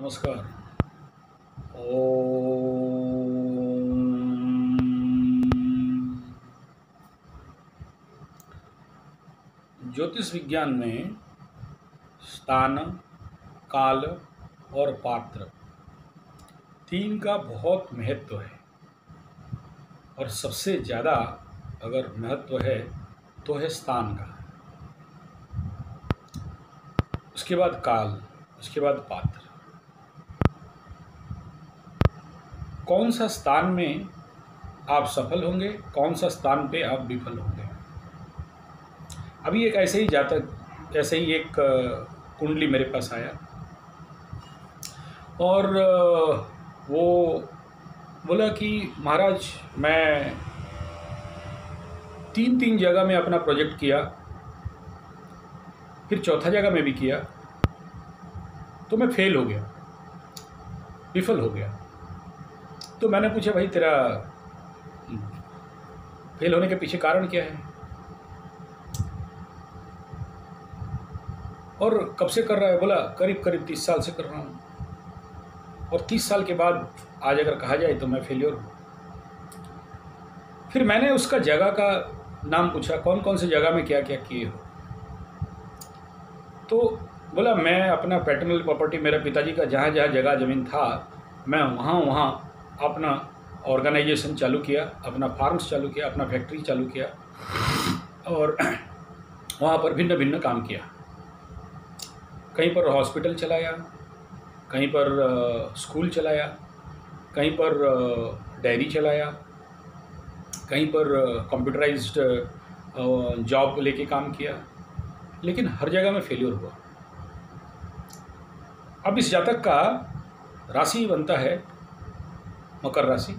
नमस्कार। ओम। ज्योतिष विज्ञान में स्थान, काल और पात्र तीन का बहुत महत्व है। और सबसे ज़्यादा अगर महत्व है तो है स्थान का, उसके बाद काल, उसके बाद पात्र। कौन सा स्थान में आप सफल होंगे, कौन सा स्थान पे आप विफल होंगे। अभी एक ऐसे ही एक कुंडली मेरे पास आया और वो बोला कि महाराज मैं तीन जगह में अपना प्रोजेक्ट किया, फिर चौथा जगह में भी किया तो मैं फेल हो गया, विफल हो गया। तो मैंने पूछा भाई तेरा फेल होने के पीछे कारण क्या है और कब से कर रहा है। बोला करीब 30 साल से कर रहा हूँ और 30 साल के बाद आज अगर कहा जाए तो मैं फेलियर हूँ। फिर मैंने उसका जगह का नाम पूछा, कौन कौन सी जगह में क्या क्या किए हो। तो बोला मैं अपना पैटर्नल प्रॉपर्टी, मेरे पिताजी का जहाँ जहाँ जगह ज़मीन था मैं वहाँ अपना ऑर्गेनाइजेशन चालू किया, अपना फार्म्स चालू किया, अपना फैक्ट्री चालू किया और वहाँ पर भिन्न भिन्न काम किया। कहीं पर हॉस्पिटल चलाया, कहीं पर स्कूल चलाया, कहीं पर डेयरी चलाया, कहीं पर कंप्यूटराइज्ड जॉब लेके काम किया, लेकिन हर जगह में फेलियर हुआ। अब इस जातक का राशि बनता है मकर राशि।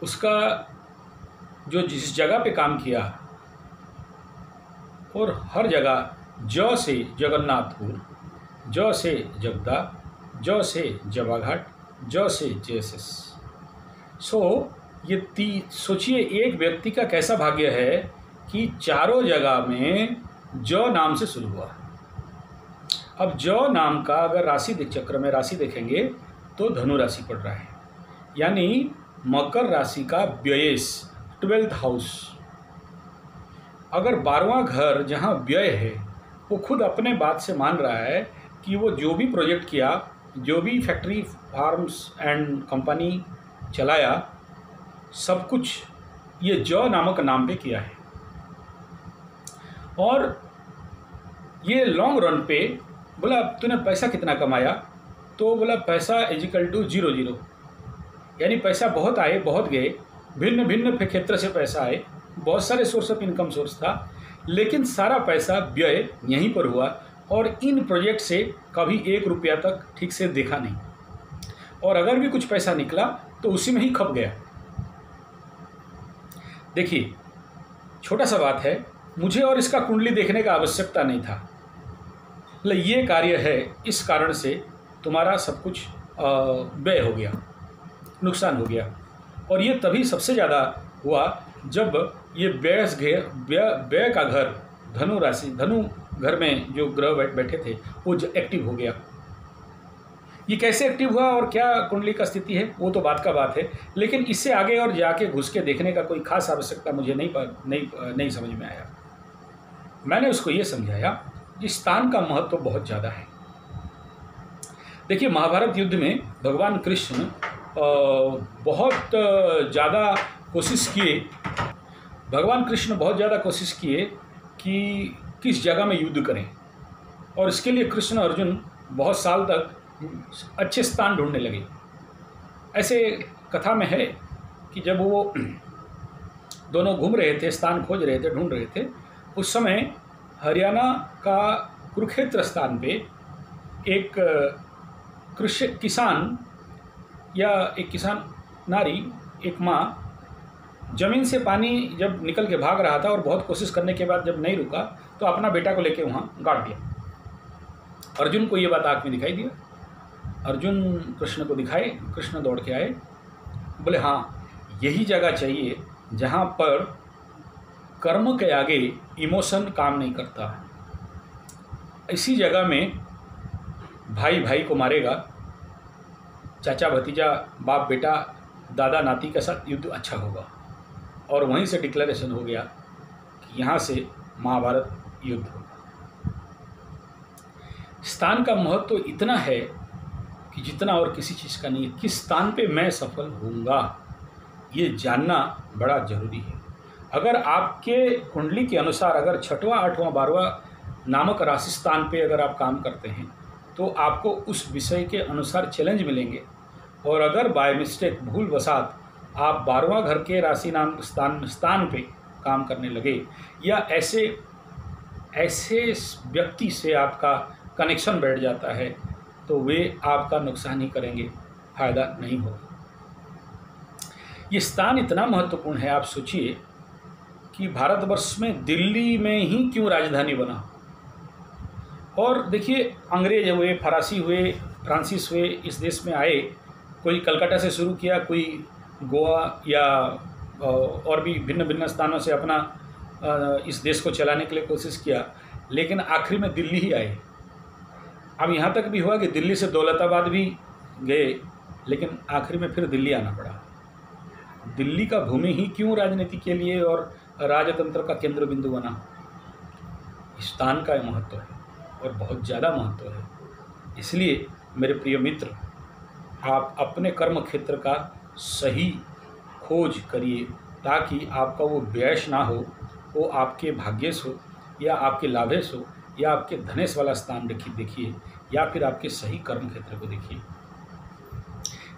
उसका जो जिस जगह पे काम किया और हर जगह ज से जगन्नाथपुर, ज से जगदा, ज से जवाघाट, ज से जेएसएस। ये सोचिए एक व्यक्ति का कैसा भाग्य है कि चारों जगह में ज नाम से शुरू हुआ। अब ज नाम का अगर राशि चक्र में राशि देखेंगे तो धनु राशि पड़ रहा है, यानी मकर राशि का व्ययेश 12th हाउस। अगर 12वां घर जहाँ व्यय है वो खुद अपने बात से मान रहा है कि वो जो भी प्रोजेक्ट किया, जो भी फैक्ट्री, फार्म्स एंड कंपनी चलाया, सब कुछ ये ज नामक नाम पे किया है। और ये लॉन्ग रन पे बोला तूने पैसा कितना कमाया, तो बोला पैसा इजिकल टू 0, यानी पैसा बहुत आए बहुत गए, भिन्न भिन्न क्षेत्र से पैसा आए, बहुत सारे सोर्स ऑफ इनकम सोर्स था, लेकिन सारा पैसा व्यय यहीं पर हुआ और इन प्रोजेक्ट से कभी 1 रुपया तक ठीक से देखा नहीं, और अगर भी कुछ पैसा निकला तो उसी में ही खप गया। देखिए छोटा सा बात है, मुझे और इसका कुंडली देखने का आवश्यकता नहीं था, मतलब ये कार्य है, इस कारण से तुम्हारा सब कुछ व्यय हो गया, नुकसान हो गया। और ये तभी सबसे ज़्यादा हुआ जब ये व्यय का घर धनु राशि, धनु घर में जो ग्रह बैठे थे वो एक्टिव हो गया। ये कैसे एक्टिव हुआ और क्या कुंडली का स्थिति है वो तो बात का बात है, लेकिन इससे आगे और जाके घुस के देखने का कोई खास आवश्यकता मुझे नहीं समझ में आया। मैंने उसको ये समझाया कि स्थान का महत्व बहुत ज़्यादा है। देखिए महाभारत युद्ध में भगवान कृष्ण बहुत ज़्यादा कोशिश किए कि किस जगह में युद्ध करें, और इसके लिए कृष्ण अर्जुन बहुत साल तक अच्छे स्थान ढूंढने लगे। ऐसे कथा में है कि जब वो दोनों घूम रहे थे, स्थान खोज रहे थे, ढूंढ रहे थे, उस समय हरियाणा का कुरुक्षेत्र स्थान पे एक किसान नारी, एक माँ, ज़मीन से पानी जब निकल के भाग रहा था और बहुत कोशिश करने के बाद जब नहीं रुका तो अपना बेटा को लेके वहाँ गाड़ दिया। अर्जुन को ये बात आँख में दिखाई दिया, अर्जुन कृष्ण को दिखाए, कृष्ण दौड़ के आए, बोले हाँ यही जगह चाहिए जहाँ पर कर्म के आगे इमोशन काम नहीं करता। इसी जगह में भाई भाई को मारेगा, चाचा भतीजा, बाप बेटा, दादा नाती के साथ युद्ध अच्छा होगा। और वहीं से डिक्लेरेशन हो गया कि यहाँ से महाभारत युद्ध होगा। स्थान का महत्व तो इतना है कि जितना और किसी चीज़ का नहीं है। किस स्थान पे मैं सफल होऊंगा ये जानना बड़ा जरूरी है। अगर आपके कुंडली के अनुसार अगर 6वां 8वां 12वां नामक राशि स्थान पे अगर आप काम करते हैं तो आपको उस विषय के अनुसार चैलेंज मिलेंगे। और अगर बाय मिस्टेक भूल वसात आप 12वां घर के राशि नाम स्थान पे काम करने लगे या ऐसे व्यक्ति से आपका कनेक्शन बैठ जाता है तो वे आपका नुकसान ही करेंगे, फायदा नहीं होगा। ये स्थान इतना महत्वपूर्ण है, आप सोचिए कि भारतवर्ष में दिल्ली में ही क्यों राजधानी बना। और देखिए, अंग्रेज हुए, फरासी हुए, फ्रांसीस हुए, इस देश में आए, कोई कलकत्ता से शुरू किया, कोई गोवा या और भी भिन्न भिन्न स्थानों से अपना इस देश को चलाने के लिए कोशिश किया, लेकिन आखिरी में दिल्ली ही आए। अब यहाँ तक भी हुआ कि दिल्ली से दौलताबाद भी गए, लेकिन आखिर में फिर दिल्ली आना पड़ा। दिल्ली का भूमि ही क्यों राजनीति के लिए और राजतंत्र का केंद्र बिंदु बना। स्थान का महत्व है और बहुत ज़्यादा महत्व है। इसलिए मेरे प्रिय मित्र, आप अपने कर्म क्षेत्र का सही खोज करिए ताकि आपका वो व्यय ना हो, वो आपके भाग्येश हो या आपके लाभेश हो या आपके धनेश वाला स्थान देखिए या फिर आपके सही कर्म क्षेत्र को देखिए।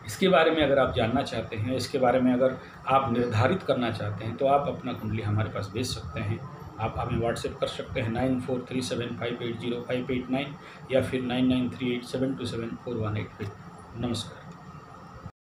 इसके बारे में अगर आप जानना चाहते हैं, इसके बारे में अगर आप निर्धारित करना चाहते हैं तो आप अपना कुंडली हमारे पास भेज सकते हैं। आप हमें व्हाट्सएप कर सकते हैं 9437580589 या फिर 9938727418। नमस्कार।